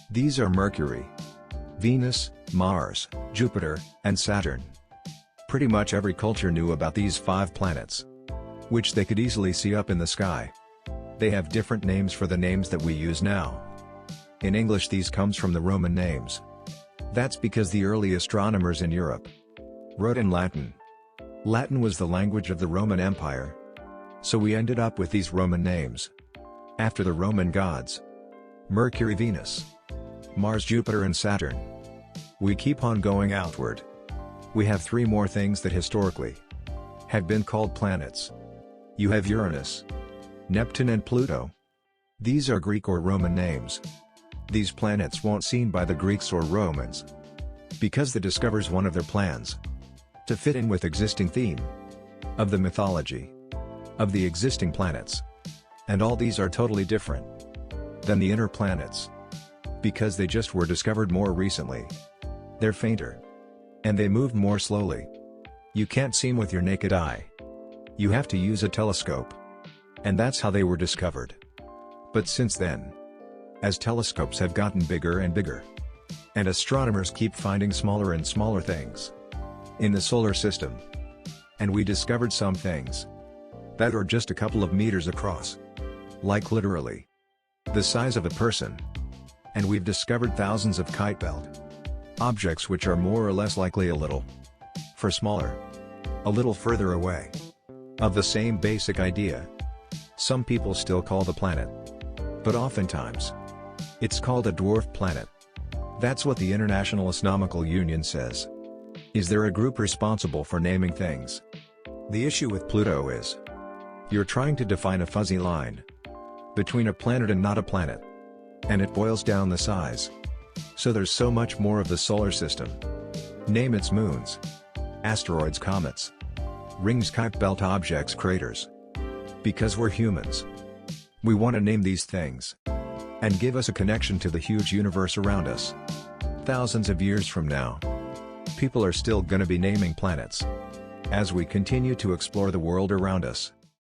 These are Mercury, Venus, Mars, Jupiter, and Saturn. Pretty much every culture knew about these 5 planets, which they could easily see up in the sky. They have different names for the names that we use now. In English these comes from the Roman names. That's because the early astronomers in Europe wrote in Latin. Latin was the language of the Roman Empire. So we ended up with these Roman names. After the Roman gods: Mercury, Venus, Mars, Jupiter and Saturn. We keep on going outward. We have 3 more things that historically have been called planets. You have Uranus, Neptune and Pluto. These are Greek or Roman names. These planets weren't seen by the Greeks or Romans, because they discovers one of their plans to fit in with existing theme of the mythology of the existing planets. And all these are totally different than the inner planets, because they just were discovered more recently. They're fainter, and they move more slowly. You can't see them with your naked eye. You have to use a telescope. And that's how they were discovered. But since then, as telescopes have gotten bigger and bigger, and astronomers keep finding smaller and smaller things in the solar system, and we discovered some things that are just a couple of meters across, like literally the size of a person. And we've discovered thousands of Kuiper belt objects which are more or less likely a little for smaller, a little further away, of the same basic idea. Some people still call the planet, but oftentimes it's called a dwarf planet. That's what the International Astronomical Union says. Is there a group responsible for naming things? The issue with Pluto is you're trying to define a fuzzy line between a planet and not a planet, and it boils down the size. So there's so much more of the solar system. Name its moons, asteroids, comets, rings, Kuiper belt objects, craters. Because we're humans, we want to name these things and give us a connection to the huge universe around us. Thousands of years from now, people are still gonna be naming planets as we continue to explore the world around us.